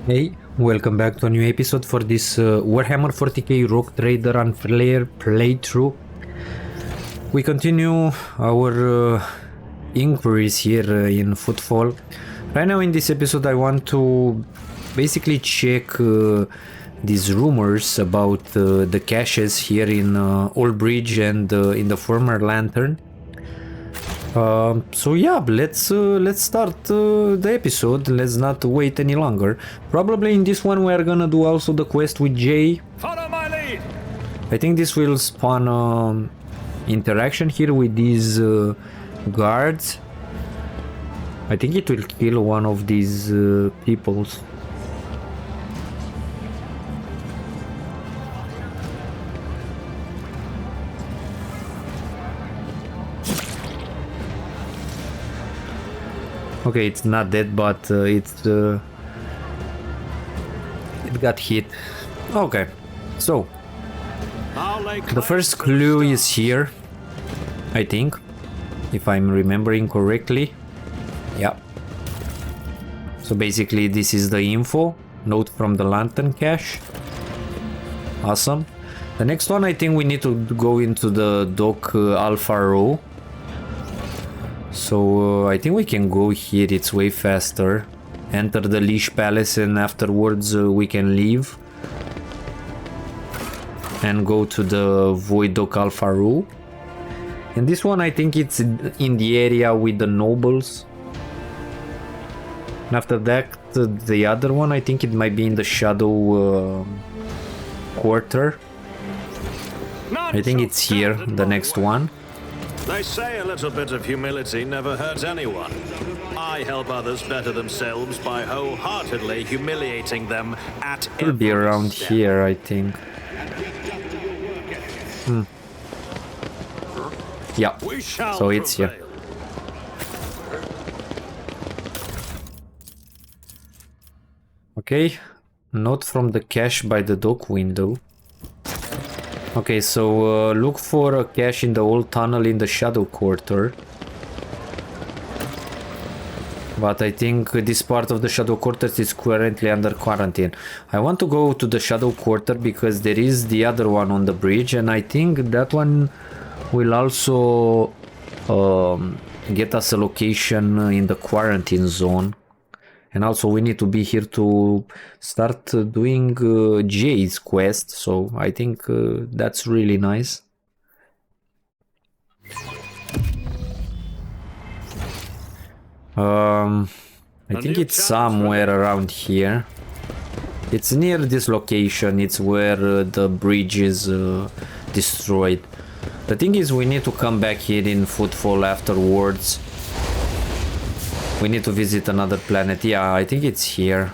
Hey, welcome back to a new episode for this Warhammer 40k Rogue Trader and Flare playthrough. We continue our inquiries here in Footfall. Right now in this episode I want to basically check these rumors about the caches here in Old Bridge and in the former Lantern. So yeah, let's start the episode. Let's not wait any longer. Probably in this one we are gonna do also the quest with Jay. Follow my lead. I think this will spawn interaction here with these guards. I think it will kill one of these peoples. Okay, it's not dead, but it got hit. Okay, so the first clue is here, I think, if I'm remembering correctly. Yeah. So basically this is the info, note from the Lantern cache. Awesome. The next one, I think we need to go into the dock Alpha Row. So I think we can go here, it's way faster. Enter the Leash Palace and afterwards we can leave. And go to the Void Dock Alpha Row. And this one I think it's in the area with the nobles. And after that the other one I think it might be in the Shadow Quarter. I think it's here, the next one. They say a little bit of humility never hurts anyone. I help others better themselves by wholeheartedly humiliating them at It will be around step. here, I think. Yeah, We shall so it's here. prevail. Okay, note from the cache by the dock window. Okay, so look for a cache in the old tunnel in the Shadow Quarter. But I think this part of the Shadow Quarter is currently under quarantine. I want to go to the Shadow Quarter because there is the other one on the bridge, and I think that one will also get us a location in the quarantine zone. And also we need to be here to start doing Jay's quest, so I think that's really nice. I think it's somewhere around here. It's near this location, it's where the bridge is destroyed. The thing is we need to come back here in Footfall afterwards. We need to visit another planet. Yeah, I think it's here.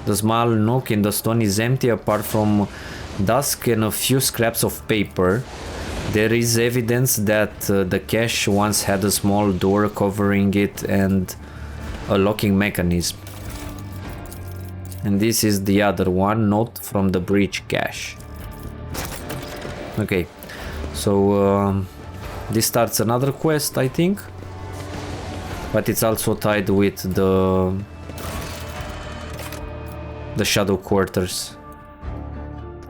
The small nook in the stone is empty apart from dusk and a few scraps of paper. There is evidence that the cache once had a small door covering it and a locking mechanism. And this is the other one, note from the bridge cache. Okay, so this starts another quest, I think. But it's also tied with the Shadow Quarters.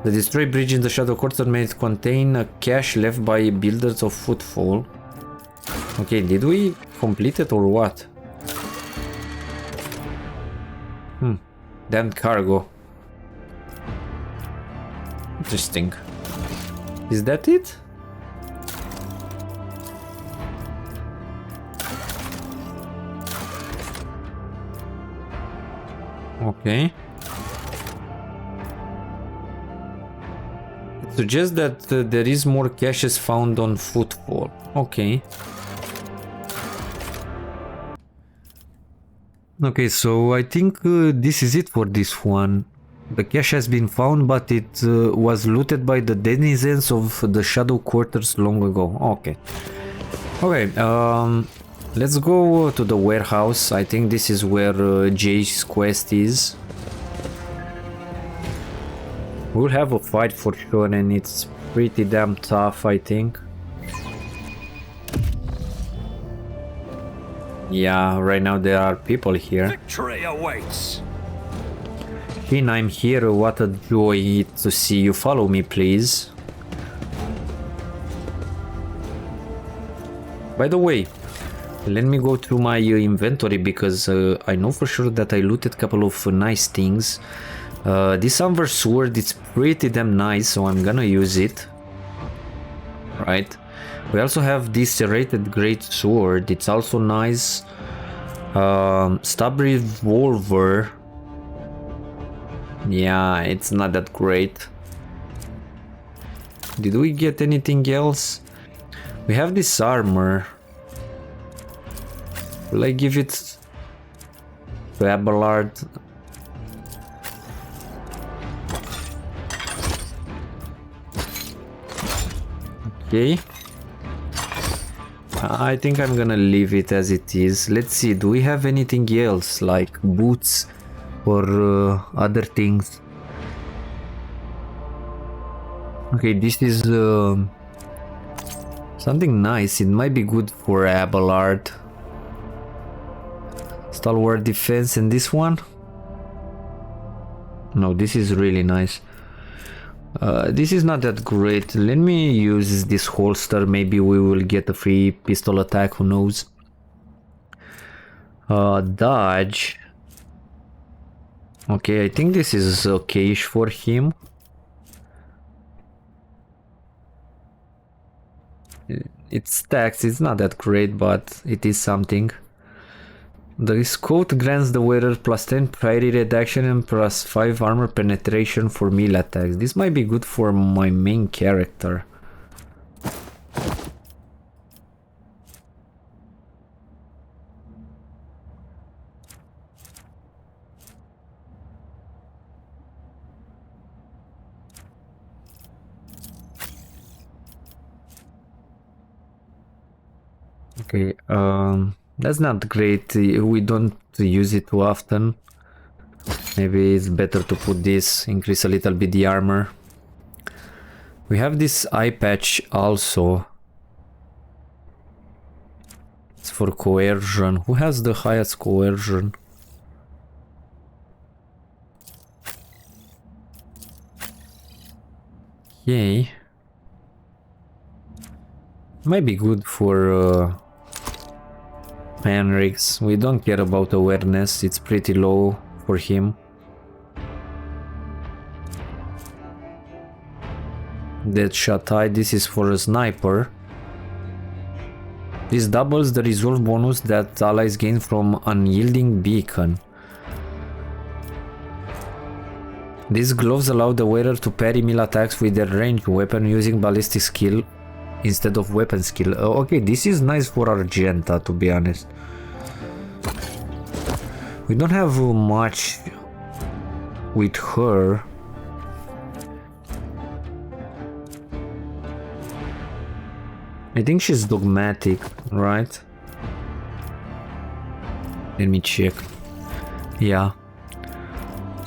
The destroyed bridge in the Shadow Quarter may contain a cache left by builders of Footfall. Okay, did we complete it or what? Damn cargo. Interesting. Is that it? Okay. It suggests that there is more caches found on Footfall. Okay. Okay, so I think this is it for this one. The cache has been found, but it was looted by the denizens of the Shadow Quarters long ago. Okay. Okay, let's go to the warehouse. I think this is where Jay's quest is. We'll have a fight for sure, and it's pretty damn tough, I think. Yeah, right now there are people here. Victory awaits. Finn, I'm here. What a joy to see you. Follow me, please. By the way, let me go through my inventory because I know for sure that I looted a couple of nice things. This Amber sword, it's pretty damn nice, so I'm gonna use it. Right. We also have this serrated great sword. It's also nice. Stab revolver. Yeah, it's not that great. Did we get anything else? We have this armor. Will I give it to Abelard? Okay. I think I'm gonna leave it as it is. Let's see, do we have anything else like boots or other things? Okay, this is something nice. It might be good for Abelard. Stalwart defense, and this one? No, this is really nice. This is not that great. Let me use this holster. Maybe we will get a free pistol attack, who knows. Dodge. Okay, I think this is okay-ish for him. It stacks, it's not that great, but it is something. The coat grants the wearer plus 10 parry reduction and plus 5 armor penetration for melee attacks. This might be good for my main character. Okay, that's not great. We don't use it too often. Maybe it's better to put this, increase a little bit the armor. We have this eye patch also. It's for coercion. Who has the highest coercion? Yay. Might be good for Henrix. We don't care about awareness, it's pretty low for him. Deadshot eye, this is for a sniper. This doubles the resolve bonus that allies gain from unyielding beacon. These gloves allow the wearer to parry melee attacks with their ranged weapon using ballistic skill instead of weapon skill. Okay, this is nice for Argenta, to be honest. We don't have much with her. I think she's dogmatic, right? Let me check. Yeah.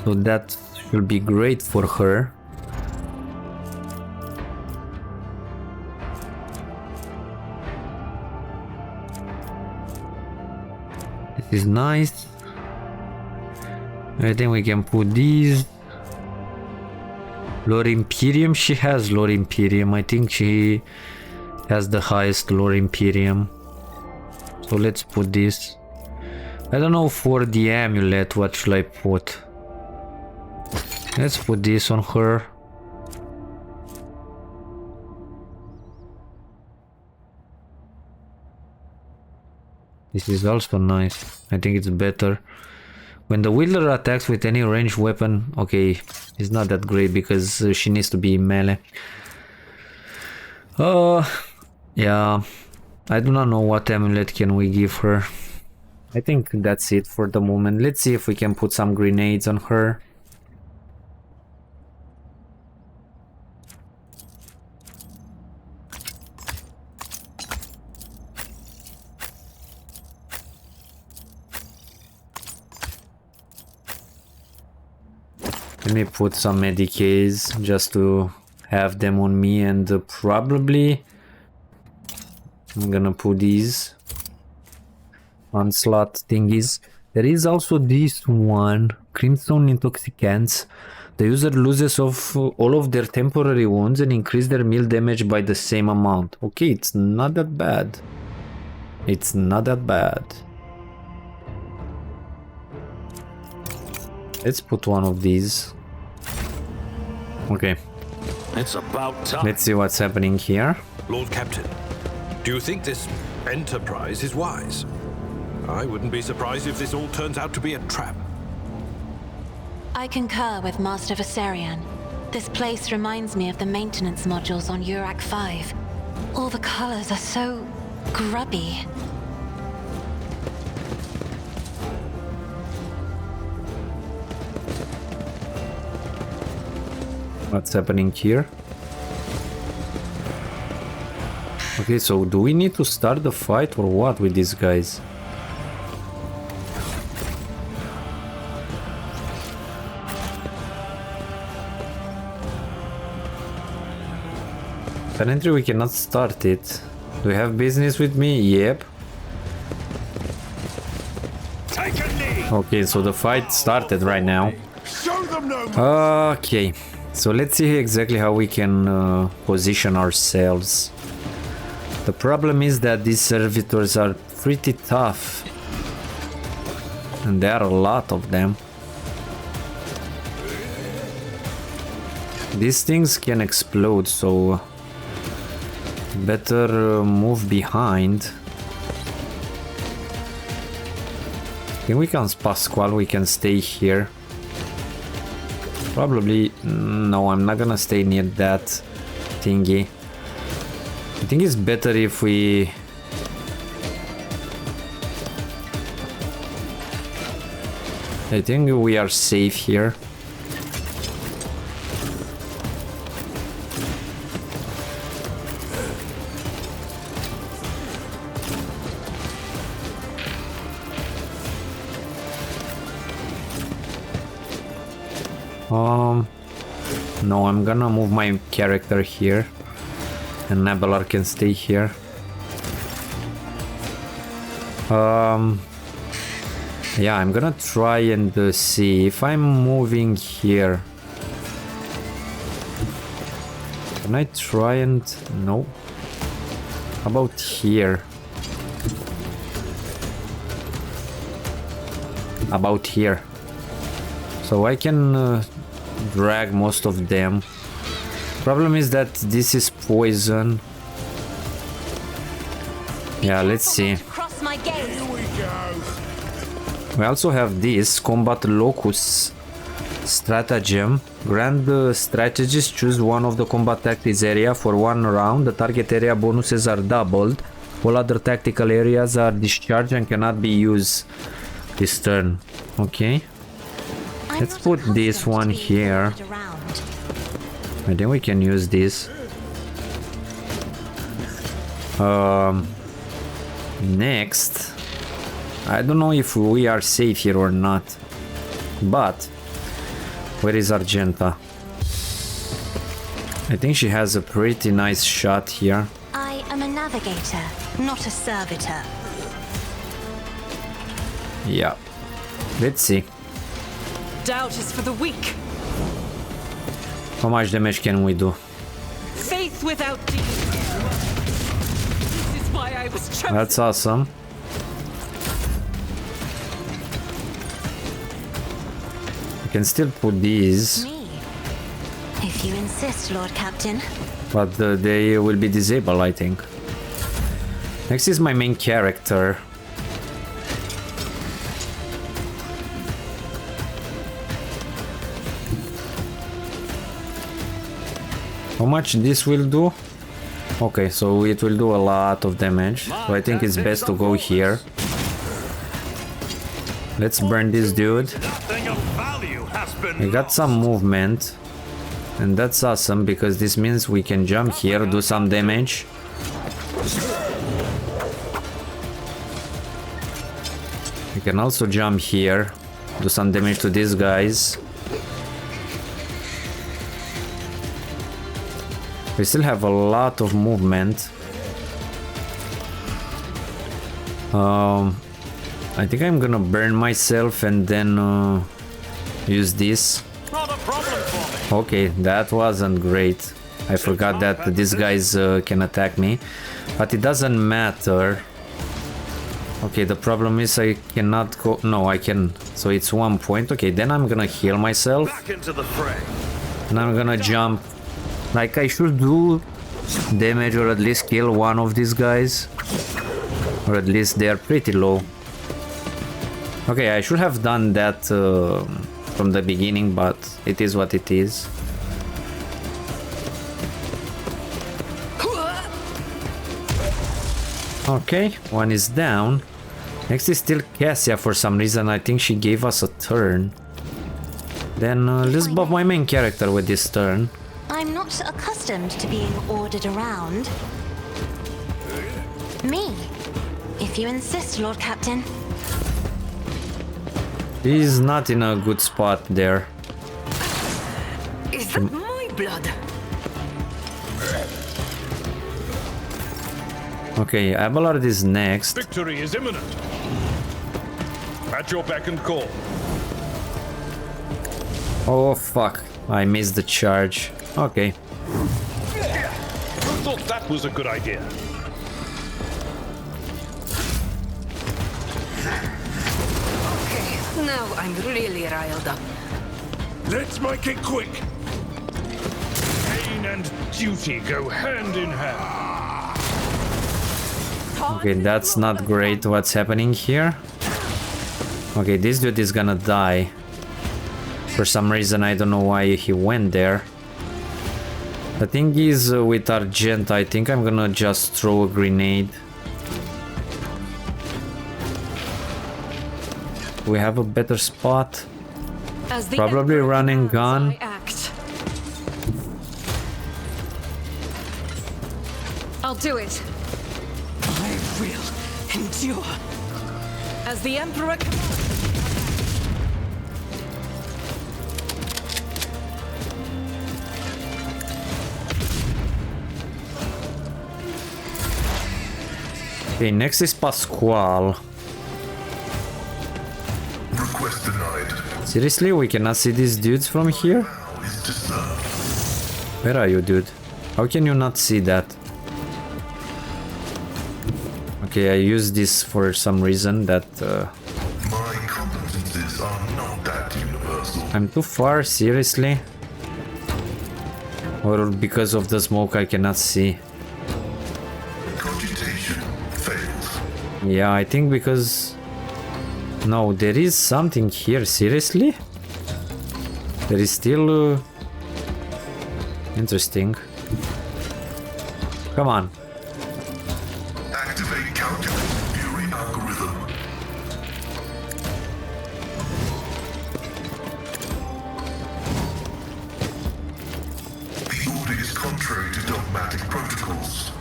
So that should be great for her. This is nice. I think we can put these. Lore Imperium, she has Lore Imperium. I think she has the highest Lore Imperium. So let's put this. I don't know for the amulet what should I put. Let's put this on her. This is also nice. I think it's better. When the wielder attacks with any ranged weapon, okay, it's not that great because she needs to be melee. Yeah, I do not know what amulet can we give her. I think that's it for the moment. Let's see if we can put some grenades on her. Let me put some medicates just to have them on me, and probably I'm gonna put these onslaught thingies. There is also this one, Crimson Intoxicants. The user loses all of their temporary wounds and increase their meal damage by the same amount. Okay, it's not that bad. It's not that bad. Let's put one of these. Okay. It's about time. Let's see what's happening here. Lord Captain, do you think this enterprise is wise? I wouldn't be surprised if this all turns out to be a trap. I concur with Master Viserion. This place reminds me of the maintenance modules on Urak 5. All the colors are so grubby. What's happening here? Okay, so do we need to start the fight or what with these guys? Apparently we cannot start it. Do you have business with me? Yep. Okay, so the fight started right now. Okay, so let's see exactly how we can position ourselves. The problem is that these servitors are pretty tough. And there are a lot of them. These things can explode, so better move behind. I think we can Pasquale, we can stay here. Probably, no, I'm not gonna stay near that thingy. I think it's better if we... I think we are safe here. No, I'm gonna move my character here, and Nabelar can stay here. Yeah, I'm gonna try and see if I'm moving here. Can I try and... no. How about here? About here. So I can drag most of them. Problem is that this is poison. Yeah, let's see. We also have this Combat Locus Stratagem. Grant the strategist choose one of the combat tactics area for one round. The target area bonuses are doubled. All other tactical areas are discharged and cannot be used this turn. Okay. Let's put this one here. I think we can use this. Next, I don't know if we are safe here or not, but where is Argenta? I think she has a pretty nice shot here. I am a navigator, not a servitor. Yeah, let's see. Doubt is for the weak. How much damage can we do? Faith without deeds. This is why I was chosen. That's awesome. We can still put these. Me. If you insist, Lord Captain. But they will be disabled, I think. Next is my main character. How much this will do? Okay, so it will do a lot of damage. So I think it's best to go here. Let's burn this dude. We got some movement. And that's awesome because this means we can jump here, do some damage. We can also jump here, do some damage to these guys. We still have a lot of movement. I think I'm gonna burn myself and then use this. Not a problem for me. Okay, that wasn't great. I forgot that these guys can attack me, but it doesn't matter. Okay, the problem is I cannot go. No, I can. So it's 1 point. Okay, then I'm gonna heal myself. Back into the fray. And I'm gonna jump. Like I should do damage or at least kill one of these guys. Or at least they are pretty low. Okay, I should have done that from the beginning, but it is what it is. Okay, one is down. Next is still Cassia for some reason. I think she gave us a turn. Then let's buff my main character with this turn. I'm not accustomed to being ordered around. Me, if you insist, Lord Captain. He's not in a good spot there. Is that my blood? Okay, Abelard is next. Victory is imminent. At your beck and call. Oh fuck, I missed the charge. Okay. Who thought that was a good idea? Okay, now I'm really riled up. Let's make it quick. Pain and duty go hand in hand. Okay, that's not great what's happening here. Okay, this dude is gonna die. For some reason, I don't know why he went there. The thing is, with Argent, I think I'm gonna just throw a grenade. We have a better spot. As the Probably Emperor run and commands, gun. I act. I'll do it. I will endure. As the Emperor commands. Okay, next is Pasquale. Request denied. Seriously, we cannot see these dudes from here? Is to serve. Where are you, dude? How can you not see that? Okay, I use this for some reason that My competences are not that universal. I'm too far, seriously? Or because of the smoke I cannot see? Cogitation fails. Yeah, I think because... No, there is something here, seriously? There is still... Interesting. Come on. Activate calculate fury algorithm. The order is contrary to dogmatic protocols.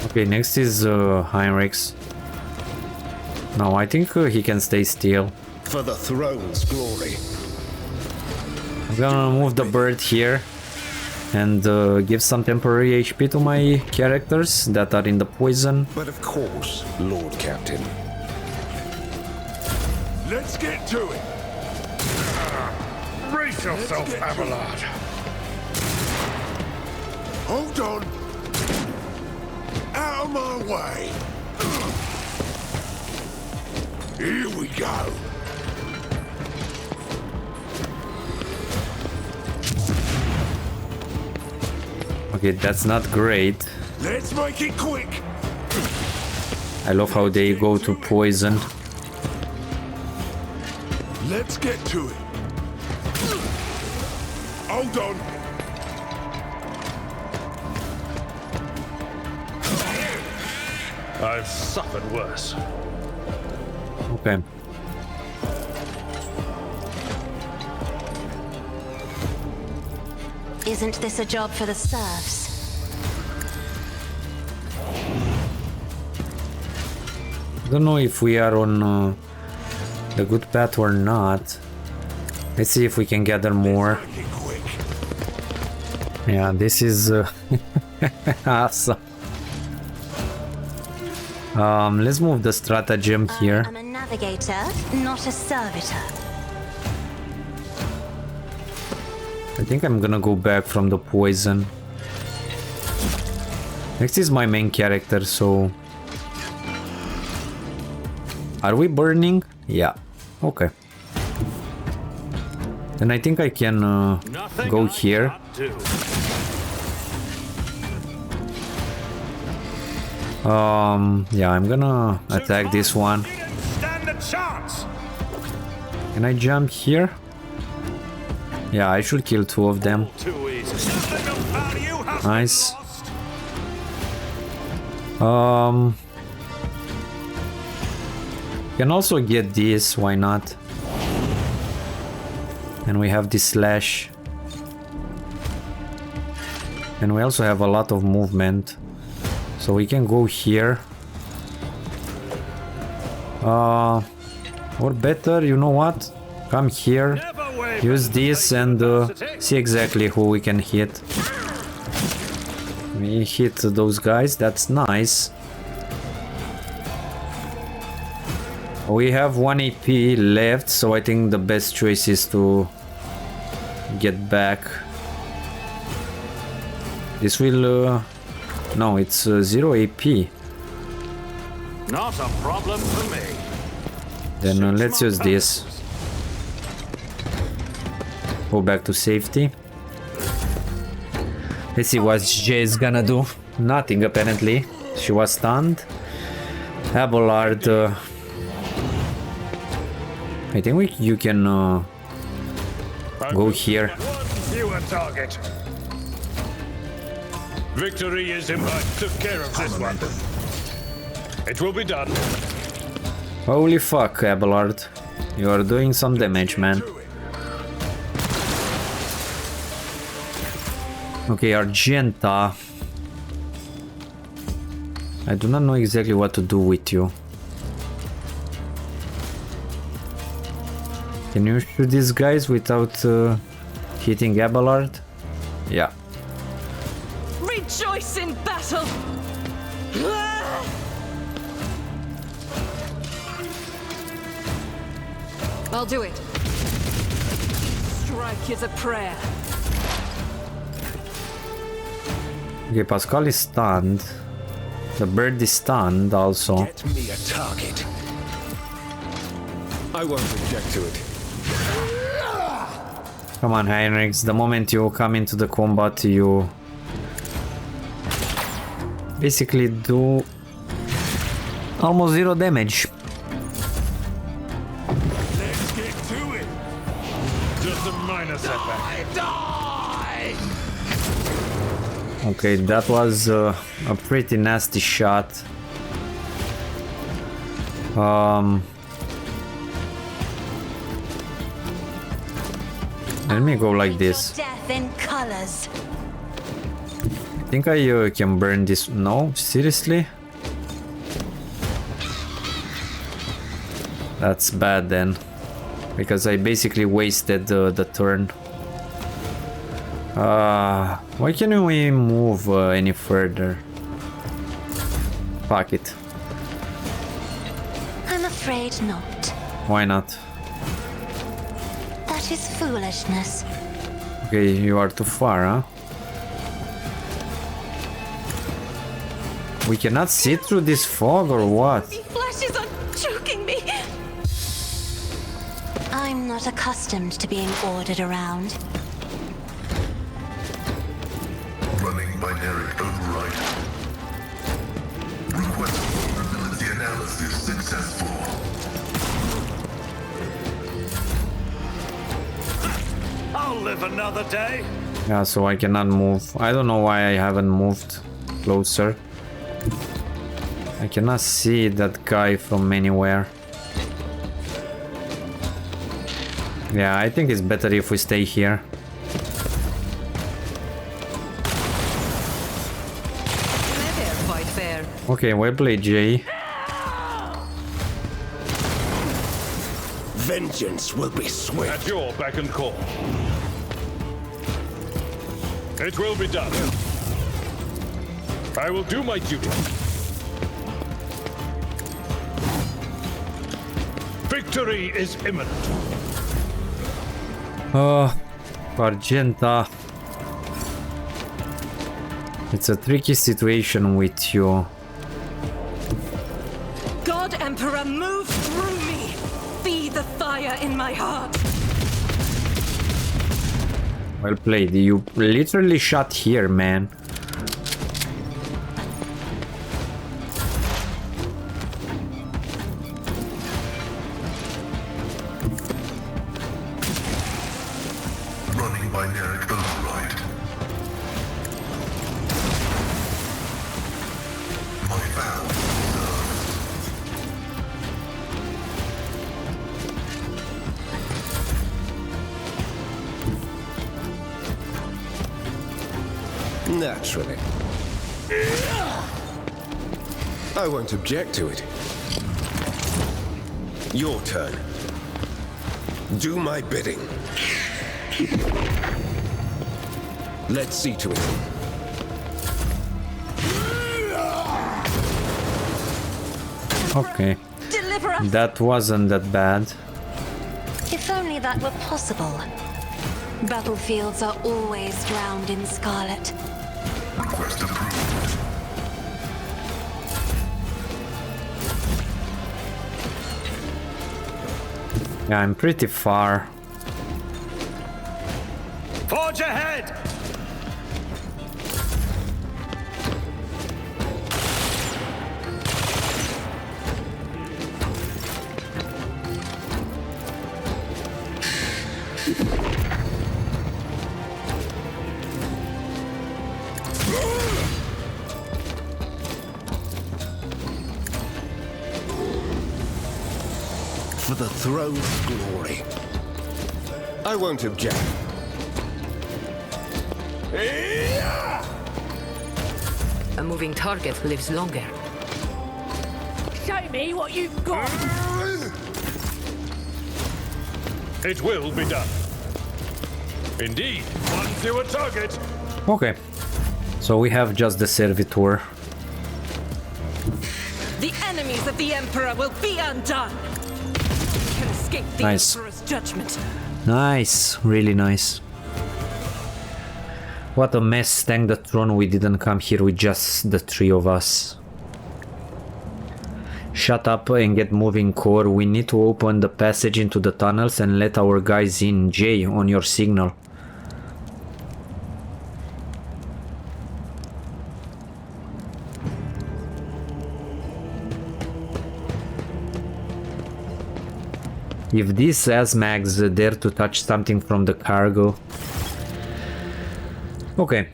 Okay, next is Heinrichs. No, I think he can stay still. For the throne's glory. I'm gonna move the bird here and give some temporary HP to my characters that are in the poison. But of course, Lord Captain. Let's get to it. Brace yourself, Abelard. Hold on. Out of my way. Here we go. Okay, that's not great. Let's make it quick. I love how they go to poison. Let's get to it. Hold on. I've suffered worse. Okay. Isn't this a job for the serfs? I don't know if we are on the good path or not. Let's see if we can gather more. Make it quick. Yeah, this is awesome. Let's move the stratagem here. I'm a navigator, not a servitor. I think I'm gonna go back from the poison. Next is my main character, so... Are we burning? Yeah. Okay. Then I think I can go here. Yeah, I'm gonna attack this one. Can I jump here? Yeah, I should kill 2 of them. Nice. Can also get this, why not? And we have this slash. And we also have a lot of movement. So we can go here. Or better, you know what? Come here. Use this and see exactly who we can hit. We hit those guys, that's nice. We have 1 AP left, so I think the best choice is to get back. This will... no, it's 0 AP. Not a problem for me. Then let's use this. Go back to safety. Let's see what Jay is gonna do. Nothing apparently. She was stunned. Abelard. I think you can go here. You a target. Victory is imminent. Took care of this one. It will be done. Holy fuck, Abelard. You are doing some damage, man. Okay, Argenta. I do not know exactly what to do with you. Can you shoot these guys without hitting Abelard? Yeah. Rejoice in battle! I'll do it. Strike is a prayer. Okay, Pascal is stunned. The bird is stunned also. Get me a target. I won't object to it. Come on, Heinrichs, the moment you come into the combat, you basically do almost 0 damage. Let's get to it. Just a minor setback. Die! Okay, that was a pretty nasty shot. Let me go like this. Death in colors. I think I can burn this. No, seriously? That's bad then, because I basically wasted the turn. Why can't we move any further? Fuck it. I'm afraid not. Why not? That is foolishness. Okay, you are too far, huh? We cannot see through this fog or what? Flashes are choking me. I'm not accustomed to being ordered around. Running binary override. Request vulnerability analysis successful. I'll live another day. Yeah, so I cannot move. I don't know why I haven't moved closer. I cannot see that guy from anywhere. Yeah, I think it's better if we stay here. Okay, well played, Jay. Vengeance will be swift. At your beck and call. It will be done. I will do my duty. Victory is imminent. Argenta. It's a tricky situation with you. God Emperor, move through me! Be the fire in my heart! Well played. You literally shot here, man. Running binary override. My vow Naturally. I won't object to it. Your turn. Do my bidding. Let's see to it. Okay. Deliver us! That wasn't that bad. If only that were possible. Battlefields are always drowned in scarlet. request approved. Yeah, I'm pretty far. Forge ahead! For the throne's glory. I won't object. A moving target lives longer. Show me what you've got! It will be done. Indeed, one fewer target. Okay. So we have just the servitor. The enemies of the Emperor will be undone! You can escape the Nice. Emperor's judgment. Nice, really nice. What a mess, thank the throne we didn't come here with just the three of us. Shut up and get moving, core. We need to open the passage into the tunnels and let our guys in. Jay, on your signal. If these asmags dare to touch something from the cargo. Okay,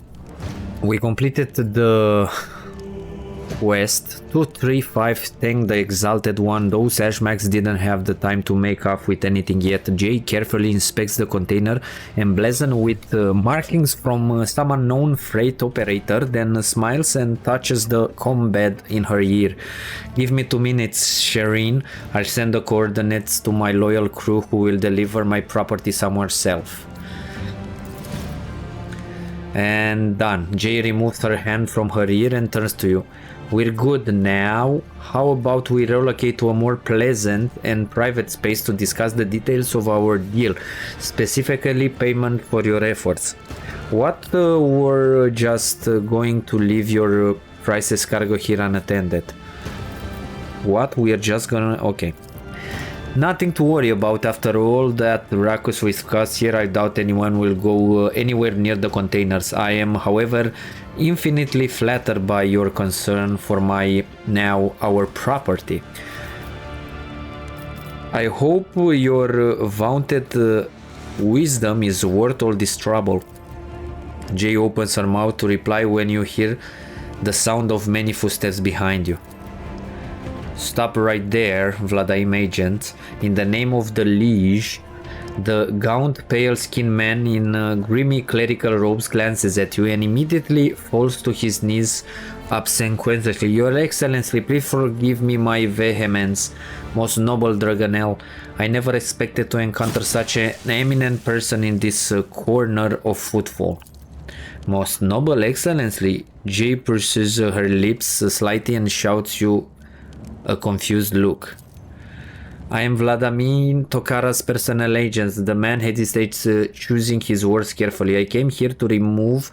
we completed the quest. 235, thank the Exalted One. Those ashmags didn't have the time to make off with anything yet. Jay carefully inspects the container emblazoned with markings from some unknown freight operator, then smiles and touches the combat in her ear. Give me 2 minutes, Shireen. I'll send the coordinates to my loyal crew who will deliver my property somewhere safe. And done. Jay removes her hand from her ear and turns to you. We're good now. How about we relocate to a more pleasant and private space to discuss the details of our deal, specifically payment for your efforts. What were just going to leave your priceless cargo here unattended? What? We are just gonna... Okay. Nothing to worry about. After all that ruckus we discussed here, I doubt anyone will go anywhere near the containers. I am, however, infinitely flattered by your concern for our property. I hope your vaunted wisdom is worth all this trouble. Jay opens her mouth to reply when you hear the sound of many footsteps behind you. Stop right there, Vladaim agent. In the name of the liege. The gaunt, pale-skinned man in grimy clerical robes glances at you and immediately falls to his knees obsequiously. Your Excellency, please forgive me my vehemence, most noble Dragonel. I never expected to encounter such an eminent person in this corner of footfall. Most noble Excellency, Jay pursues her lips slightly and shouts you a confused look. I am Vladimir Tokara's personal agent. The man hesitates, choosing his words carefully. I came here to remove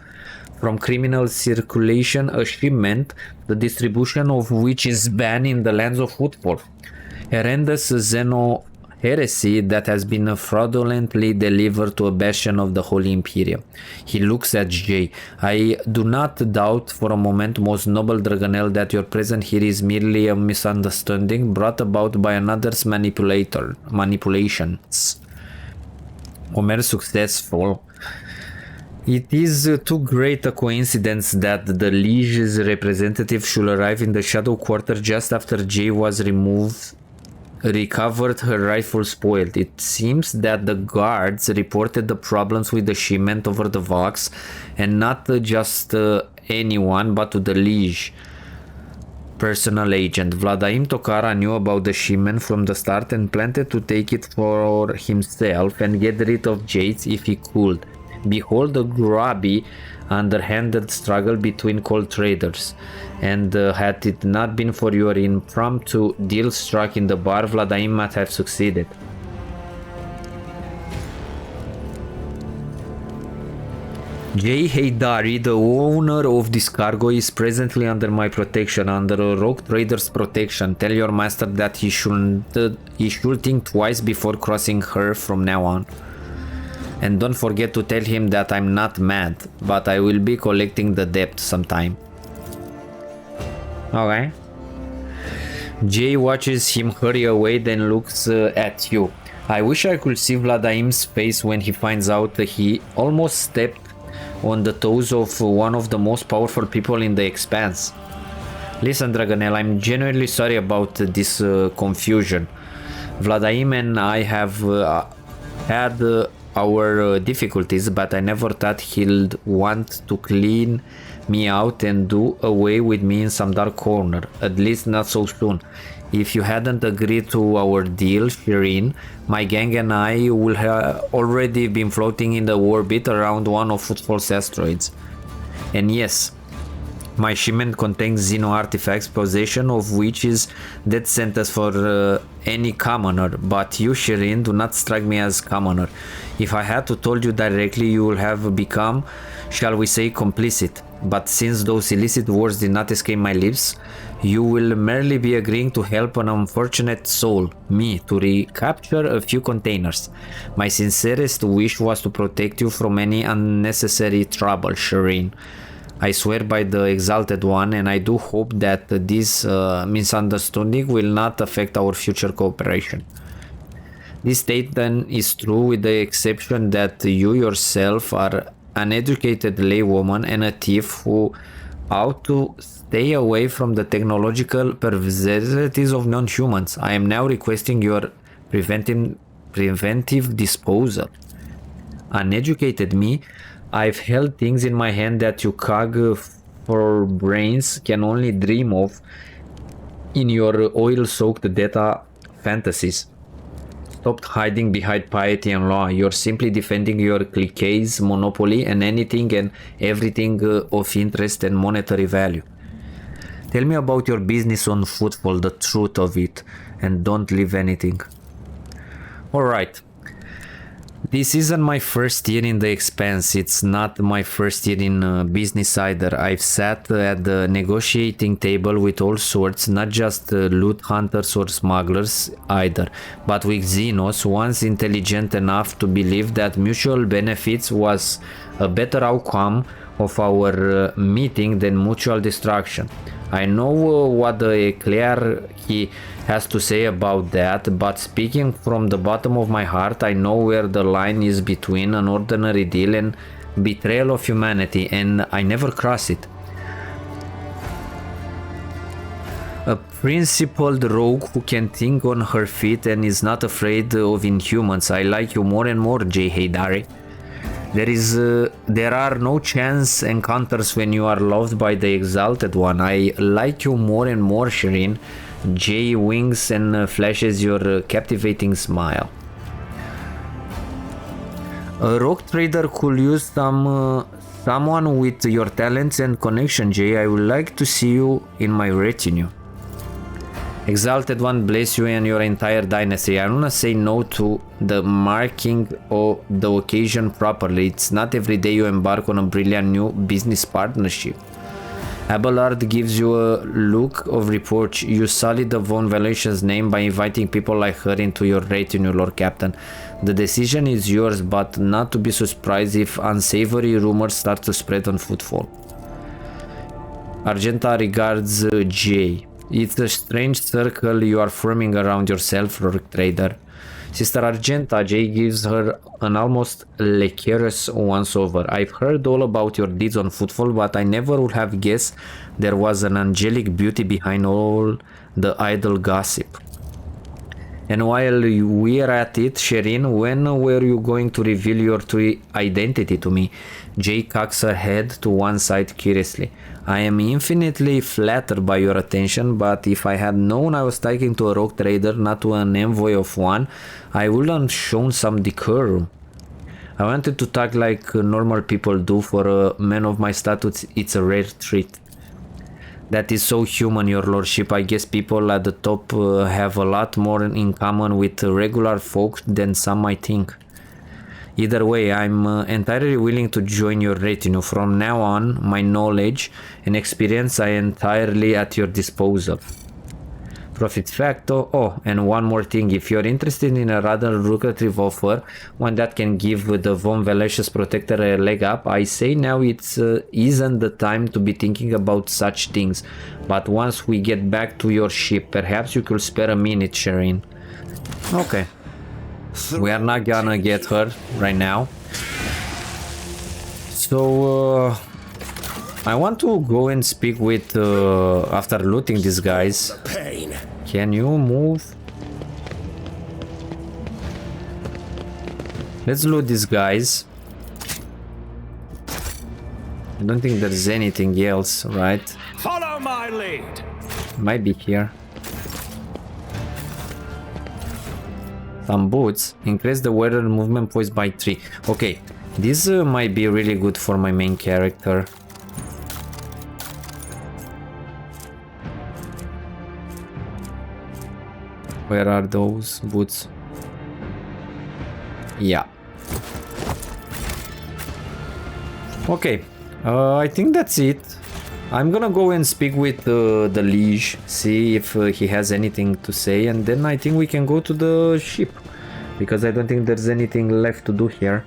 from criminal circulation a shipment, the distribution of which is banned in the lands of Footfall. Horrendous Xeno heresy that has been fraudulently delivered to a bastion of the Holy Imperium. He looks at Jay. I do not doubt for a moment, most noble Dragonel, that your presence here is merely a misunderstanding brought about by another's manipulations. Omer successful. It is too great a coincidence that the Liege's representative should arrive in the Shadow Quarter just after Jay was recovered her rifle spoiled. It seems that the guards reported the problems with the shipment over the Vox, and not just anyone but to the Liege personal agent. Vladimir Tokara knew about the shipment from the start and planned to take it for himself and get rid of Jade if he could. Behold the grubby, underhanded struggle between cold traders, and had it not been for your impromptu deal struck in the bar, Vladimir might have succeeded. Jay Haydari, the owner of this cargo, is presently under my protection, under a rogue trader's protection. Tell your master that he should think twice before crossing her from now on. And don't forget to tell him that I'm not mad, but I will be collecting the debt sometime. Okay. Jay watches him hurry away, then looks at you. I wish I could see Vladimir's face when he finds out that he almost stepped on the toes of one of the most powerful people in the Expanse. Listen, Dragonel, I'm genuinely sorry about this confusion. Vladimir and I have had our difficulties, but I never thought he'd want to clean me out and do away with me in some dark corner, at least not so soon. If you hadn't agreed to our deal, Shireen, my gang and I would have already been floating in the orbit around one of Footfall's asteroids. And yes, my shipment contains Xeno artifacts, possession of which is death sentence for any commoner, but you, Shireen, do not strike me as commoner. If I had to told you directly, you would have become, shall we say, complicit. But since those illicit words did not escape my lips, you will merely be agreeing to help an unfortunate soul, me, to recapture a few containers. My sincerest wish was to protect you from any unnecessary trouble, Shireen. I swear by the Exalted One, and I do hope that this misunderstanding will not affect our future cooperation. This statement is true with the exception that you yourself are an educated laywoman and a thief who ought to stay away from the technological perversities of non-humans. I am now requesting your preventive disposal. Uneducated me, I've held things in my hand that you cog for brains can only dream of in your oil-soaked data fantasies. Stop hiding behind piety and law. You're simply defending your clique's monopoly and anything and everything of interest and monetary value. Tell me about your business on Footfall, the truth of it, and don't leave anything. Alright. This isn't my first year in the Expanse. It's not my first year in business either. I've sat at the negotiating table with all sorts, not just loot hunters or smugglers either, but with Xenos, once intelligent enough to believe that mutual benefits was a better outcome of our meeting than mutual destruction. I know what the Eclair has to say about that, but speaking from the bottom of my heart, I know where the line is between an ordinary deal and betrayal of humanity, and I never cross it. A principled rogue who can think on her feet and is not afraid of inhumans. I like you more and more, Jay Haydari. There are no chance encounters when you are loved by the Exalted One. I like you more and more, Shireen. Jay winks and flashes your captivating smile. A rogue trader could use someone with your talents and connection, Jay. I would like to see you in my retinue. Exalted One bless you and your entire dynasty. I wanna say no to the marking of the occasion properly. It's not every day you embark on a brilliant new business partnership. Abelard gives you a look of reproach. You sullied the Von Valacia's name by inviting people like her into your retinue, Lord Captain. The decision is yours, but not to be surprised if unsavory rumors start to spread on footfall. Argenta regards Jay. It's a strange circle you are forming around yourself, Lord Trader. Sister Argenta, Jay gives her an almost lecherous once-over. I've heard all about your deeds on footfall, but I never would have guessed there was an angelic beauty behind all the idle gossip. And while we're at it, Sherin, when were you going to reveal your true identity to me? Jay cocks her head to one side curiously. I am infinitely flattered by your attention, but if I had known I was talking to a rogue trader, not to an envoy of one, I would have shown some decorum. I wanted to talk like normal people do. For a man of my status, it's a rare treat. That is so human, your lordship. I guess people at the top have a lot more in common with regular folk than some might think. Either way, I'm entirely willing to join your retinue. From now on, my knowledge and experience are entirely at your disposal. Profit factor. Oh, and one more thing. If you're interested in a rather lucrative offer, one that can give the Von Valacia's protector a leg up, I say now isn't the time to be thinking about such things. But once we get back to your ship, perhaps you could spare a minute, Sherin. Okay. We are not gonna get her right now. So, I want to go and speak with, after looting these guys. Can you move? Let's loot these guys. I don't think there's anything else, right? Follow my lead. Might be here. Some boots. Increase the weather and movement points by 3. Okay, this might be really good for my main character. Where are those boots? Yeah. Okay, I think that's it. I'm gonna go and speak with the liege, see if he has anything to say, and then I think we can go to the ship, because I don't think there's anything left to do here,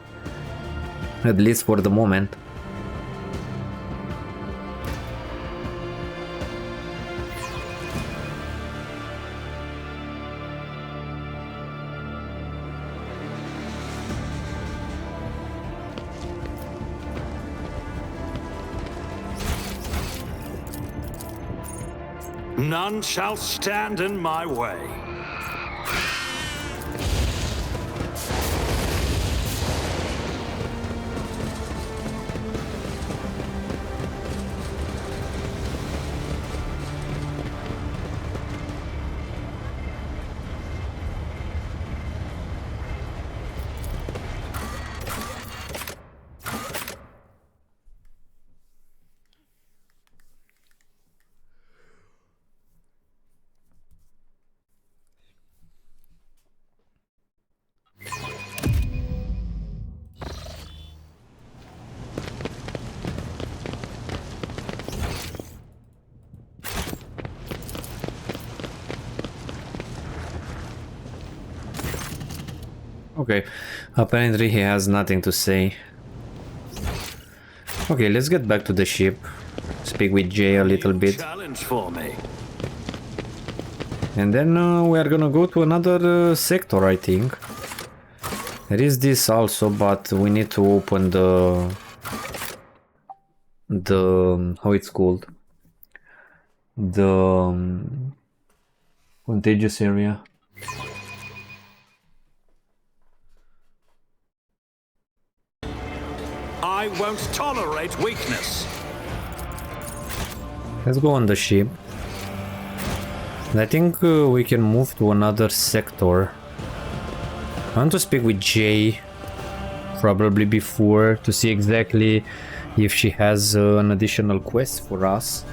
at least for the moment. None shall stand in my way. Okay, apparently he has nothing to say. Okay, let's get back to the ship. Speak with Jay a little bit. Challenge for me. And then we are gonna go to another sector, I think. There is this also, but we need to open the how it's called, the contagious area. I won't tolerate weakness. Let's go on the ship. And I think we can move to another sector. I want to speak with Jay probably before to see exactly if she has an additional quest for us.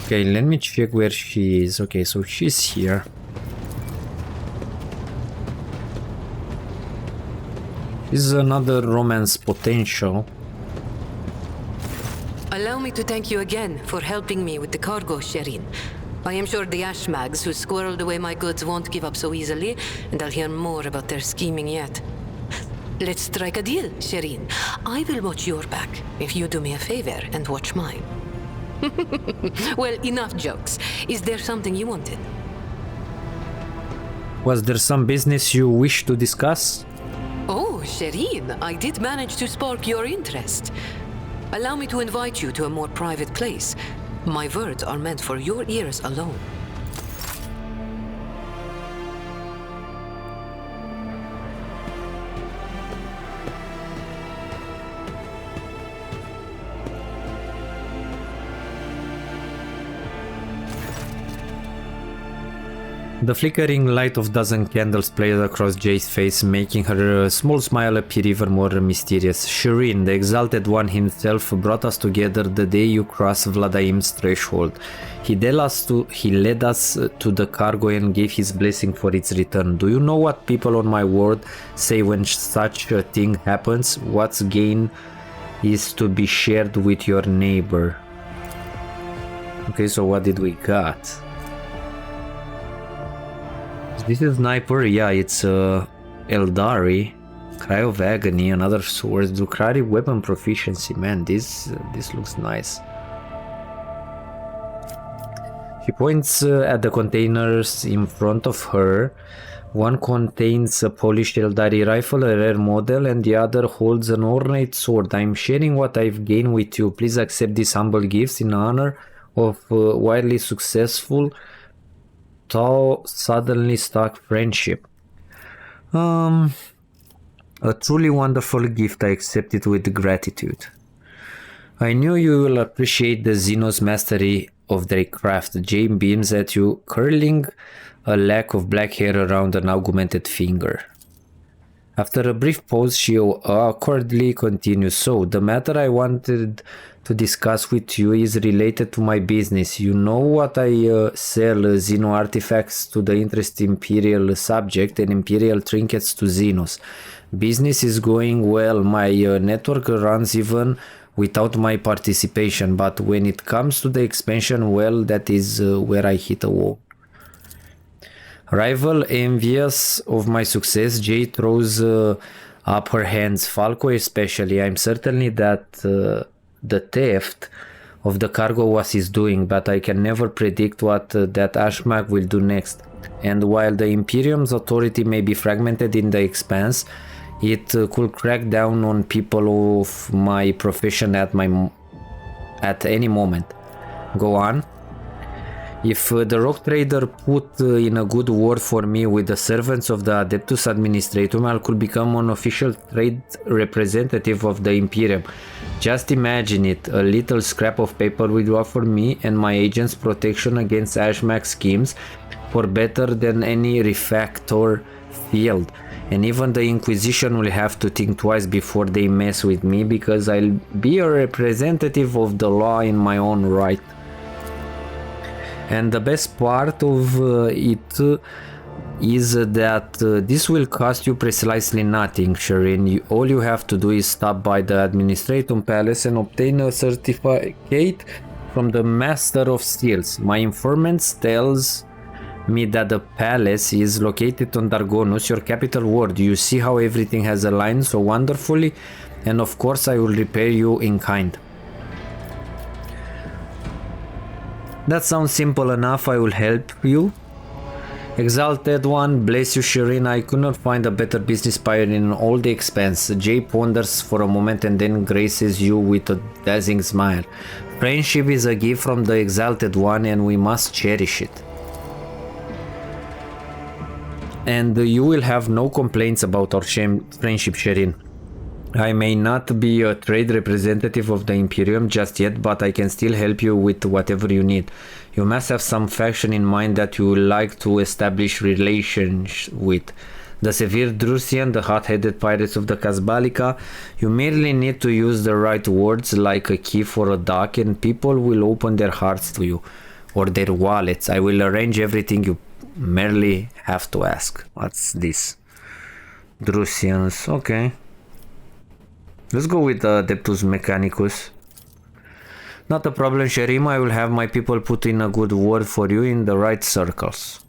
Okay, let me check where she is. Okay, so she's here. This is another romance potential. Allow me to thank you again for helping me with the cargo, Sherin. I am sure the Ashmags who squirreled away my goods won't give up so easily, and I'll hear more about their scheming yet. Let's strike a deal, Sherin. I will watch your back if you do me a favor and watch mine. Well, enough jokes. Is there something you wanted? Was there some business you wish to discuss? Oh, Sherin, I did manage to spark your interest. Allow me to invite you to a more private place. My words are meant for your ears alone. The flickering light of dozen candles played across Jay's face, making her small smile appear even more mysterious. Sherin, the Exalted One himself, brought us together the day you crossed Vladaim's threshold. He led us to the cargo and gave his blessing for its return. Do you know what people on my world say when such a thing happens? What's gain is to be shared with your neighbor. Okay, so what did we got? This is Sniper, yeah, it's Eldari, Cry of Agony, another sword, Ducrari weapon proficiency, man, this looks nice. She points at the containers in front of her. One contains a polished Eldari rifle, a rare model, and the other holds an ornate sword. I'm sharing what I've gained with you. Please accept these humble gifts in honor of wildly successful suddenly stuck friendship. A truly wonderful gift. I accept it with gratitude. I knew you will appreciate the Xenos mastery of their craft. Jay beams at you, curling a lock of black hair around an augmented finger. After a brief pause, she awkwardly continues. So, the matter I wanted to discuss with you is related to my business. You know what I sell Xeno artifacts to the interested Imperial subject and Imperial trinkets to Xenos. Business is going well. My network runs even without my participation, but when it comes to the expansion, well, that is where I hit a wall. Rival envious of my success, Jay throws up her hands, Falco especially. I'm certainly that the theft of the cargo was his doing, but I can never predict what that Ashmag will do next. And while the Imperium's authority may be fragmented in the expanse, it could crack down on people of my profession at any moment. Go on. If the rock trader put in a good word for me with the servants of the Adeptus Administratum, I could become an official trade representative of the Imperium. Just imagine it, a little scrap of paper will offer me and my agents protection against Ashmag schemes for better than any refactor field. And even the Inquisition will have to think twice before they mess with me, because I'll be a representative of the law in my own right. And the best part of it is that this will cost you precisely nothing, Sherin. All you have to do is stop by the Administratum Palace and obtain a certificate from the Master of Seals. My informants tells me that the palace is located on Dargonus, your capital ward. You see how everything has aligned so wonderfully, and of course I will repay you in kind. That sounds simple enough. I will help you. Exalted One, bless you, Sherin. I could not find a better business partner in all the expanse. Jay ponders for a moment and then graces you with a dazzling smile. Friendship is a gift from the Exalted One, and we must cherish it. And you will have no complaints about our friendship, Sherin. I may not be a trade representative of the Imperium just yet, but I can still help you with whatever you need. You must have some faction in mind that you would like to establish relations with. The Severe Drusian, the hot-headed pirates of the Kasbalika. You merely need to use the right words, like a key for a dock, and people will open their hearts to you. or their wallets. I will arrange everything, you merely have to ask. What's this? Drusians, okay. Let's go with Adeptus Mechanicus. Not a problem, Sherim. I will have my people put in a good word for you in the right circles.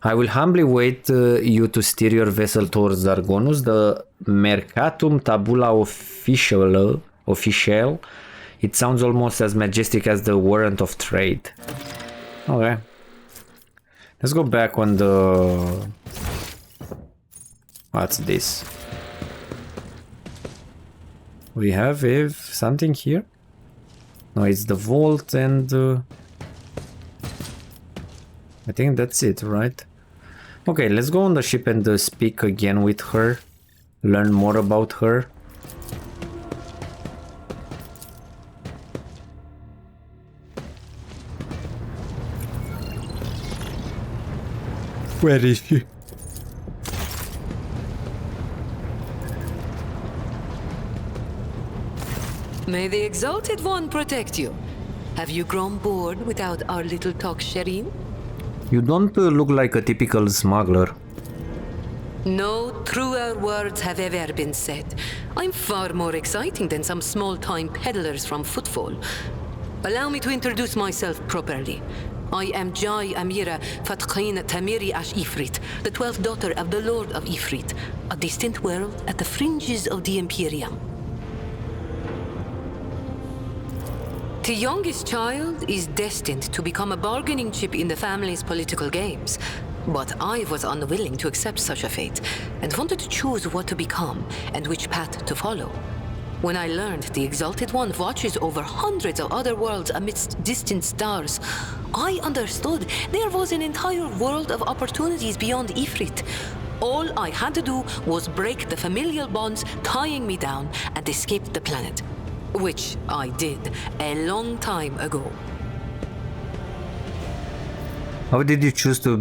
I will humbly wait you to steer your vessel towards Dargonus, the Mercatum Tabula Official. It sounds almost as majestic as the warrant of trade. Okay. Let's go back on the... What's this? We have something here? No, it's the vault and... I think that's it, right? Okay, let's go on the ship and speak again with her. Learn more about her. Where is she? May the Exalted One protect you. Have you grown bored without our little talk, Sherin? You don't look like a typical smuggler. No truer words have ever been said. I'm far more exciting than some small-time peddlers from Footfall. Allow me to introduce myself properly. I am Jai Amira Fatqin Tamiri Ash Ifrit, the 12th daughter of the Lord of Ifrit, a distant world at the fringes of the Imperium. The youngest child is destined to become a bargaining chip in the family's political games. But I was unwilling to accept such a fate, and wanted to choose what to become and which path to follow. When I learned the Exalted One watches over hundreds of other worlds amidst distant stars, I understood there was an entire world of opportunities beyond Ifrit. All I had to do was break the familial bonds tying me down and escape the planet. Which I did a long time ago. How did you choose to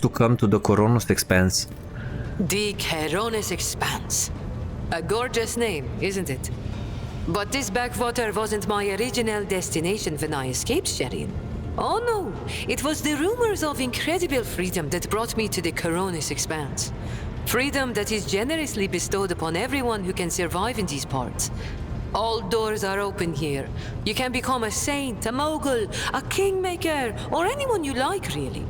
come to the Coronus Expanse? The Coronus Expanse. A gorgeous name, isn't it? But this backwater wasn't my original destination when I escaped Sherin. Oh no, it was the rumors of incredible freedom that brought me to the Coronus Expanse. Freedom that is generously bestowed upon everyone who can survive in these parts. All doors are open here. You can become a saint, a mogul, a kingmaker, or anyone you like, really.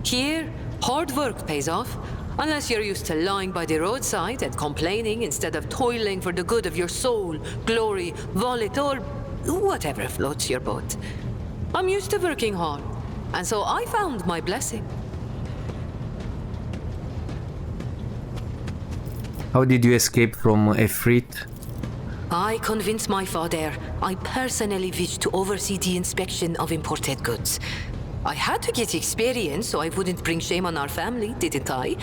Here, hard work pays off, unless you're used to lying by the roadside and complaining instead of toiling for the good of your soul, glory, wallet, or whatever floats your boat. I'm used to working hard, and so I found my blessing. How did you escape from Ifrit? I convinced my father I personally wished to oversee the inspection of imported goods. I had to get experience so I wouldn't bring shame on our family, didn't I?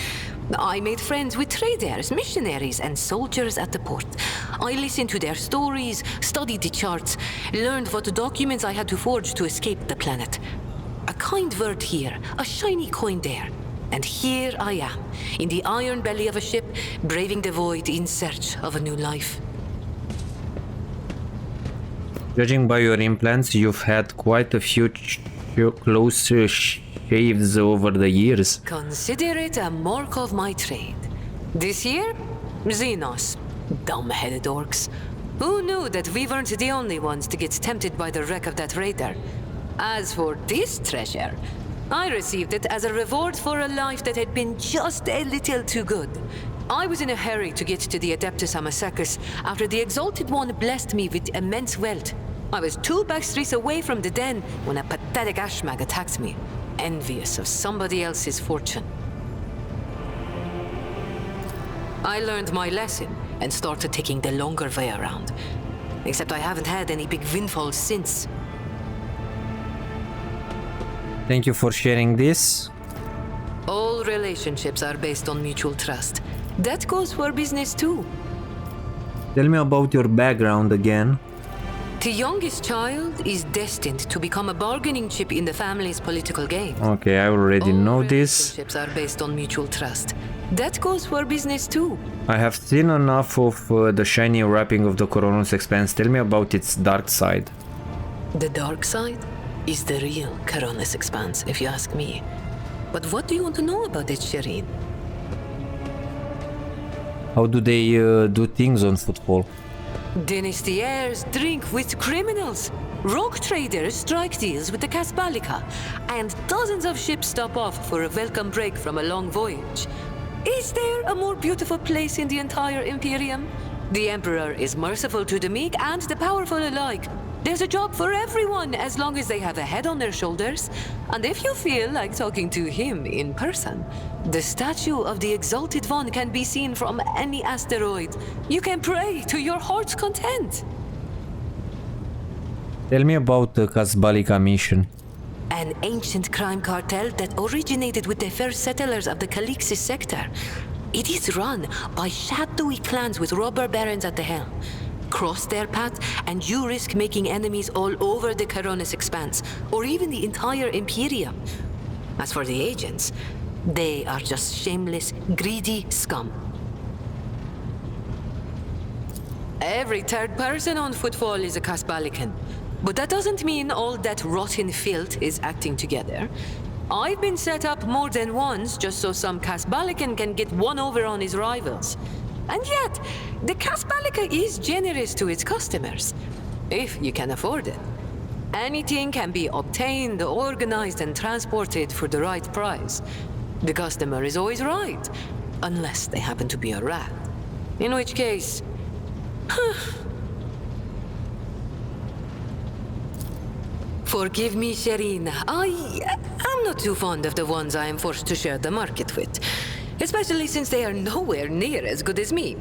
I made friends with traders, missionaries, and soldiers at the port. I listened to their stories, studied the charts, learned what documents I had to forge to escape the planet. A kind word here, a shiny coin there. And here I am, in the iron belly of a ship, braving the void in search of a new life. Judging by your implants, you've had quite a few close shaves over the years. Consider it a mark of my trade. This year, Xenos. Dumb-headed orcs. Who knew that we weren't the only ones to get tempted by the wreck of that raider? As for this treasure, I received it as a reward for a life that had been just a little too good. I was in a hurry to get to the Adeptus Amasacus after the Exalted One blessed me with immense wealth. I was 2 backstreets away from the den when a pathetic ashmag attacked me, envious of somebody else's fortune. I learned my lesson and started taking the longer way around. Except I haven't had any big windfalls since. Thank you for sharing this. All relationships are based on mutual trust. That goes for business too. Tell me about your background again. The youngest child is destined to become a bargaining chip in the family's political game. Okay, I already know this. Relationships are based on mutual trust. That goes for business too. I have seen enough of the shiny wrapping of the Coronus Expanse. Tell me about its dark side. The dark side? is the real Coronis Expanse, if you ask me. But what do you want to know about it, Shireen? How do they do things on football? Dynasties drink with criminals. Rogue traders strike deals with the Kasbalika, and dozens of ships stop off for a welcome break from a long voyage. Is there a more beautiful place in the entire Imperium? The Emperor is merciful to the meek and the powerful alike. There's a job for everyone as long as they have a head on their shoulders. And if you feel like talking to him in person, the statue of the Exalted One can be seen from any asteroid. You can pray to your heart's content. Tell me about the Kasbalika mission. An ancient crime cartel that originated with the first settlers of the Calixis sector. It is run by shadowy clans with robber barons at the helm. Cross their path and you risk making enemies all over the Coronis Expanse, or even the entire Imperium. As for the agents, they are just shameless, greedy scum. Every third person on footfall is a Kasbalikan. But that doesn't mean all that rotten filth is acting together. I've been set up more than once just so some Kasbalikan can get one over on his rivals. And yet, the Kasbalika is generous to its customers, if you can afford it. Anything can be obtained, organized, and transported for the right price. The customer is always right, unless they happen to be a rat. In which case... Forgive me, Shireen. I'm not too fond of the ones I am forced to share the market with. Especially since they are nowhere near as good as me.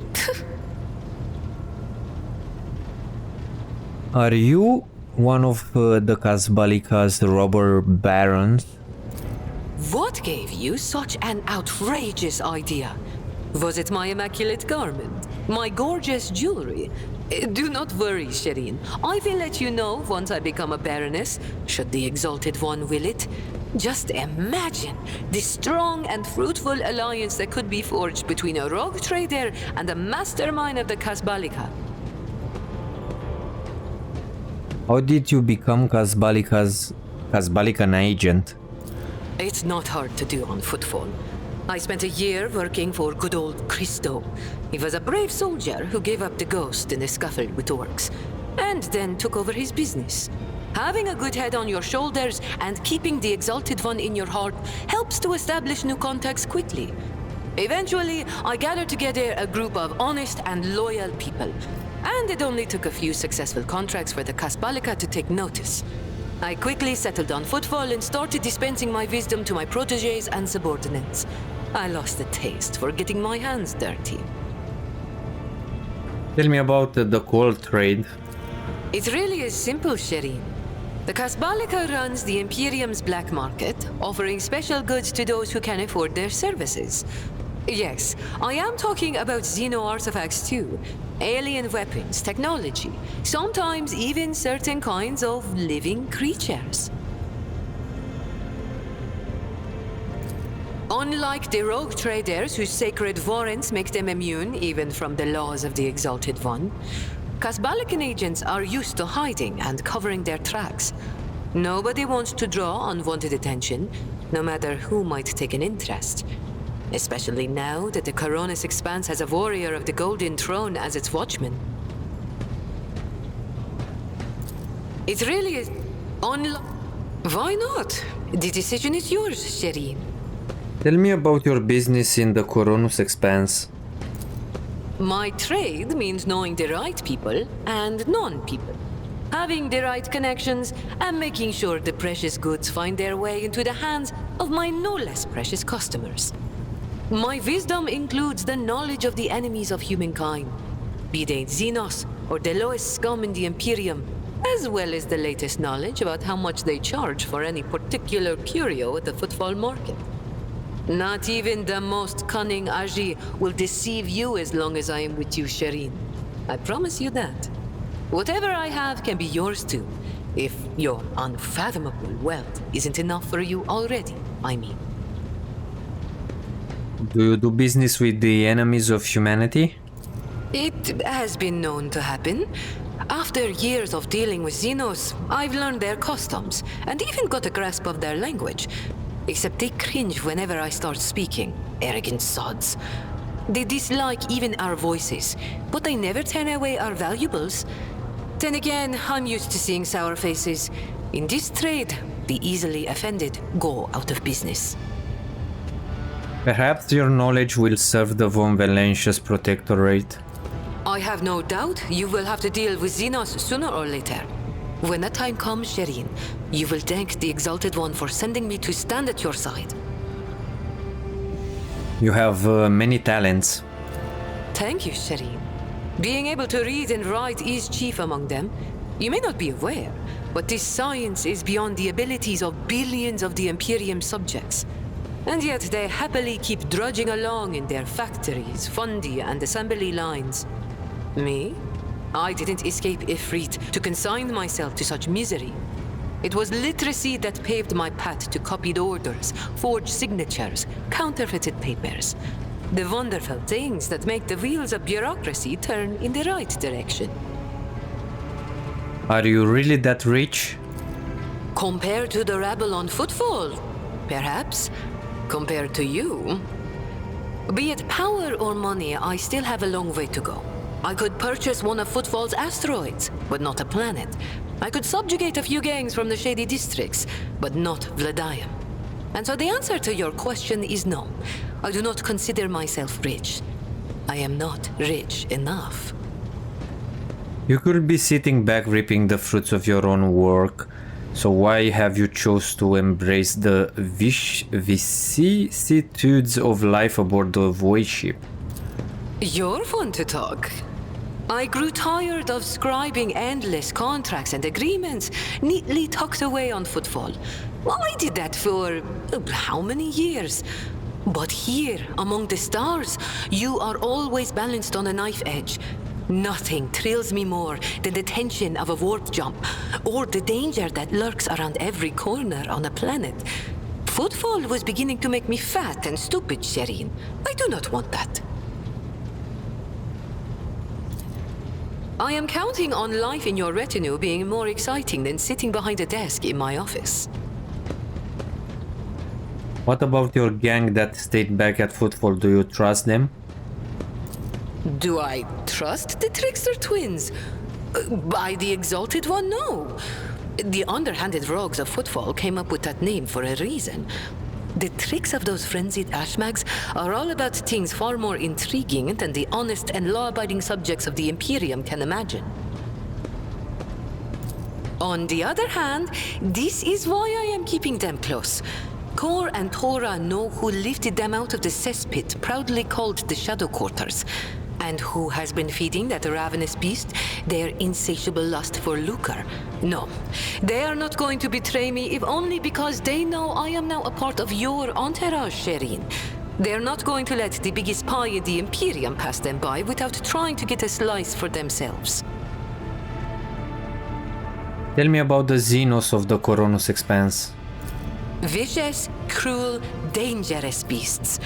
Are you one of the Kasbalika's robber barons? What gave you such an outrageous idea? Was it my immaculate garment? My gorgeous jewelry? Do not worry, Shireen. I will let you know once I become a baroness, should the Exalted One will it. Just imagine the strong and fruitful alliance that could be forged between a rogue trader and the mastermind of the Kasbalika. How did you become Kasbalikan agent? It's not hard to do on footfall. I spent a year working for good old Christo. He was a brave soldier who gave up the ghost in a scuffle with orcs, and then took over his business. Having a good head on your shoulders and keeping the Exalted One in your heart helps to establish new contacts quickly. Eventually, I gathered together a group of honest and loyal people, and it only took a few successful contracts for the Kasbalika to take notice. I quickly settled on footfall and started dispensing my wisdom to my protégés and subordinates. I lost the taste for getting my hands dirty. Tell me about the gold trade. It really is simple, Shireen. The Kasbalika runs the Imperium's black market, offering special goods to those who can afford their services. Yes, I am talking about Xeno artifacts too. Alien weapons, technology, sometimes even certain kinds of living creatures. Unlike the rogue traders whose sacred warrants make them immune even from the laws of the Exalted One, Kasbalikan agents are used to hiding and covering their tracks. Nobody wants to draw unwanted attention, no matter who might take an interest. Especially now that the Coronis Expanse has a warrior of the Golden Throne as its watchman. It really is Why not? The decision is yours, Shireen. Tell me about your business in the Coronis Expanse. My trade means knowing the right people and non-people. Having the right connections and making sure the precious goods find their way into the hands of my no less precious customers. My wisdom includes the knowledge of the enemies of humankind, be they Xenos or the lowest scum in the Imperium, as well as the latest knowledge about how much they charge for any particular curio at the footfall market. Not even the most cunning Aji will deceive you as long as I am with you, Shireen. I promise you that. Whatever I have can be yours too, if your unfathomable wealth isn't enough for you already, I mean. Do you do business with the enemies of humanity? It has been known to happen. After years of dealing with Xenos, I've learned their customs, and even got a grasp of their language. Except they cringe whenever I start speaking. Arrogant sods. They dislike even our voices, but they never turn away our valuables. Then again, I'm used to seeing sour faces. In this trade, the easily offended go out of business. Perhaps your knowledge will serve the Von Valentius Protectorate. I have no doubt you will have to deal with Xenos sooner or later. When that time comes, Shireen, you will thank the Exalted One for sending me to stand at your side. You have many talents. Thank you, Shireen. Being able to read and write is chief among them. You may not be aware, but this science is beyond the abilities of billions of the Imperium subjects. And yet they happily keep drudging along in their factories, fundi, and assembly lines. Me? I didn't escape Ifrit to consign myself to such misery. It was literacy that paved my path to copied orders, forged signatures, counterfeited papers. The wonderful things that make the wheels of bureaucracy turn in the right direction. Are you really that rich? Compared to the rabble on footfall, perhaps. Compared to you, be it power or money, I still have a long way to go. I could purchase one of Footfall's asteroids, but not a planet. I could subjugate a few gangs from the shady districts, but not Vladium. And so the answer to your question is no. I do not consider myself rich. I am not rich enough. You could be sitting back reaping the fruits of your own work. So why have you chose to embrace the vicissitudes of life aboard the void ship? You're fun to talk. I grew tired of scribing endless contracts and agreements neatly tucked away on Footfall. I did that for how many years? But here, among the stars, you are always balanced on a knife edge. Nothing thrills me more than the tension of a warp jump, or the danger that lurks around every corner on a planet. Footfall was beginning to make me fat and stupid, Shireen. I do not want that. I am counting on life in your retinue being more exciting than sitting behind a desk in my office. What about your gang that stayed back at Footfall? Do you trust them? Do I trust the Trickster twins? By the Exalted One, no. The underhanded rogues of Footfall came up with that name for a reason. The tricks of those frenzied ashmags are all about things far more intriguing than the honest and law-abiding subjects of the Imperium can imagine. On the other hand, this is why I am keeping them close. Kor and Tora know who lifted them out of the cesspit proudly called the Shadow Quarters, and who has been feeding that ravenous beast their insatiable lust for lucre. No, they are not going to betray me if only because they know I am now a part of your entourage, Shireen. They're not going to let the biggest pie in the Imperium pass them by without trying to get a slice for themselves. Tell me about the Xenos of the Coronus Expanse. Vicious, cruel, dangerous beasts.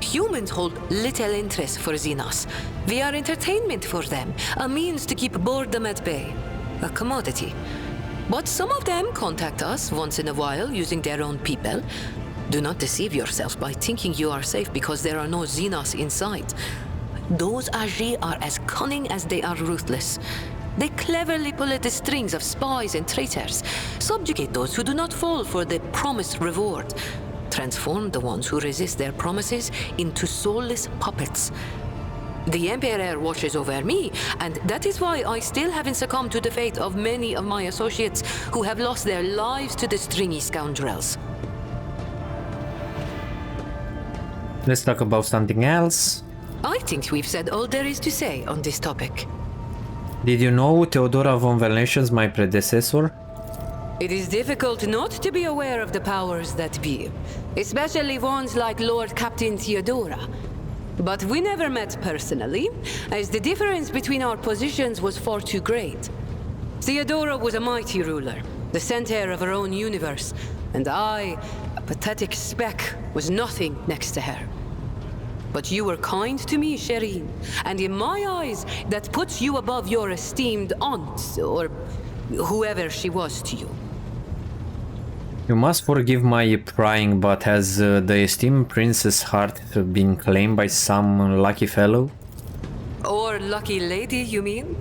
Humans hold little interest for Xenos. We are entertainment for them, a means to keep boredom at bay. A commodity. But some of them contact us once in a while using their own people. Do not deceive yourself by thinking you are safe because there are no Xenos in sight. Those Agi are as cunning as they are ruthless. They cleverly pull at the strings of spies and traitors, subjugate those who do not fall for the promised reward, transform the ones who resist their promises into soulless puppets. The Emperor watches over me, and that is why I still haven't succumbed to the fate of many of my associates who have lost their lives to the stringy scoundrels. Let's talk about something else. I think we've said all there is to say on this topic. Did you know Theodora von Valentius, my predecessor? It is difficult not to be aware of the powers that be, especially ones like Lord Captain Theodora. But we never met personally, as the difference between our positions was far too great. Theodora was a mighty ruler, the center of her own universe, and I, a pathetic speck, was nothing next to her. But you were kind to me, Shireen. And in my eyes, that puts you above your esteemed aunt, or whoever she was to you. You must forgive my prying, but has the esteemed princess' heart been claimed by some lucky fellow? Or lucky lady, you mean?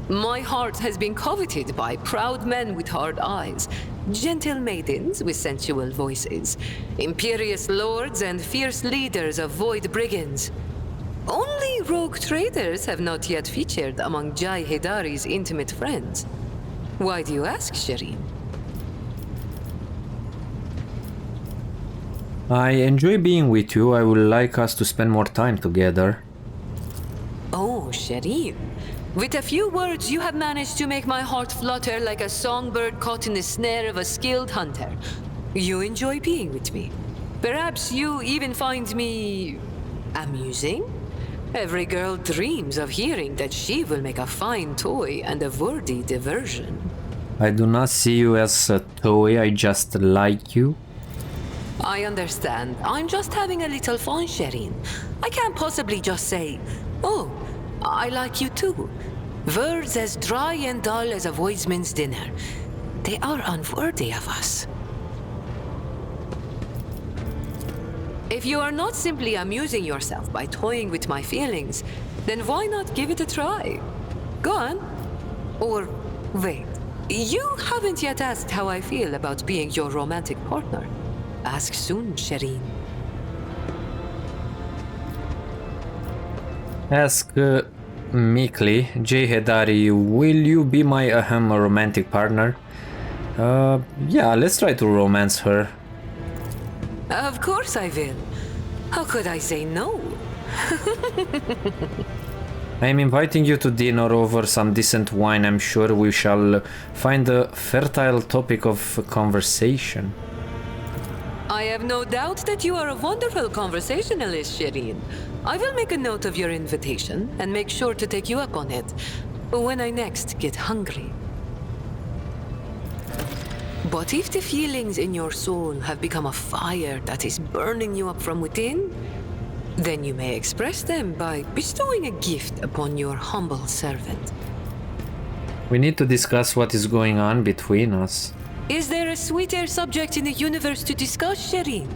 My heart has been coveted by proud men with hard eyes, gentle maidens with sensual voices, imperious lords and fierce leaders of void brigands. Only rogue traders have not yet featured among Jai Hedari's intimate friends. Why do you ask, Shireen? I enjoy being with you. I would like us to spend more time together. Oh, Shireen. With a few words, you have managed to make my heart flutter like a songbird caught in the snare of a skilled hunter. You enjoy being with me. Perhaps you even find me amusing? Every girl dreams of hearing that she will make a fine toy and a worthy diversion. I do not see you as a toy, I just like you. I understand. I'm just having a little fun, Shireen. I can't possibly just say, oh, I like you too. Words as dry and dull as a voidsman's dinner. They are unworthy of us. If you are not simply amusing yourself by toying with my feelings, then why not give it a try? Go on. Or wait, you haven't yet asked how I feel about being your romantic partner. Ask soon, Shireen. Ask meekly, Jai Hedari, will you be my romantic partner? Yeah, let's try to romance her. Of course I will. How could I say no? I am inviting you to dinner over some decent wine. I'm sure we shall find a fertile topic of conversation. I have no doubt that you are a wonderful conversationalist, Shireen. I will make a note of your invitation and make sure to take you up on it when I next get hungry. But if the feelings in your soul have become a fire that is burning you up from within, then you may express them by bestowing a gift upon your humble servant. We need to discuss what is going on between us. Is there a sweeter subject in the universe to discuss, Shireen?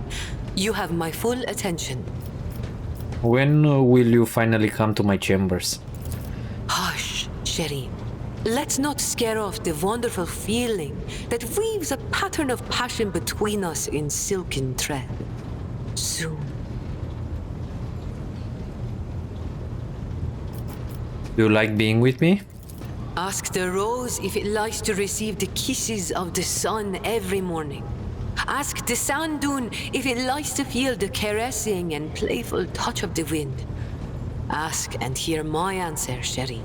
You have my full attention. When will you finally come to my chambers? Hush, Shireen. Let's not scare off the wonderful feeling that weaves a pattern of passion between us in silken thread. Soon. Do you like being with me? Ask the rose if it likes to receive the kisses of the sun every morning. Ask the sand dune if it likes to feel the caressing and playful touch of the wind. Ask and hear my answer, Shireen.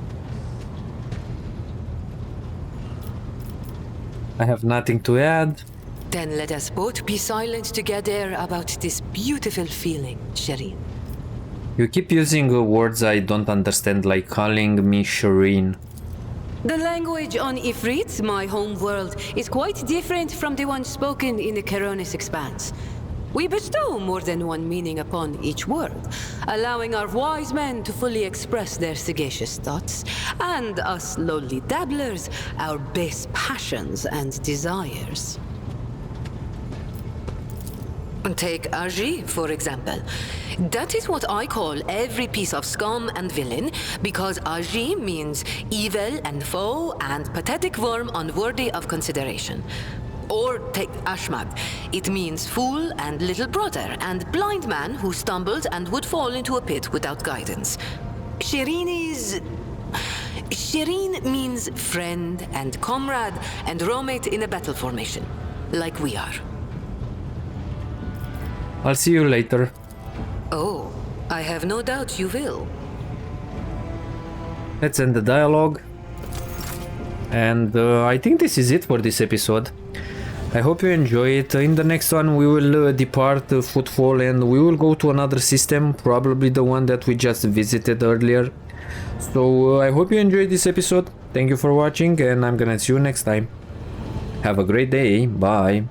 I have nothing to add. Then let us both be silent together about this beautiful feeling, Shireen. You keep using words I don't understand, like calling me Shireen. The language on Ifrit, my home world, is quite different from the one spoken in the Caronis Expanse. We bestow more than one meaning upon each word, allowing our wise men to fully express their sagacious thoughts, and us lowly dabblers, our base passions and desires. Take Aji, for example. That is what I call every piece of scum and villain, because Aji means evil and foe and pathetic worm unworthy of consideration. Or take Ashmag. It means fool and little brother and blind man who stumbled and would fall into a pit without guidance. Shireen means friend and comrade and roommate in a battle formation, like we are. I'll see you later. Oh, I have no doubt you will. Let's end the dialogue. And I think this is it for this episode. I hope you enjoy it. In the next one we will depart Footfall and we will go to another system, probably the one that we just visited earlier. So I hope you enjoyed this episode. Thank you for watching and I'm gonna see you next time. Have a great day. Bye.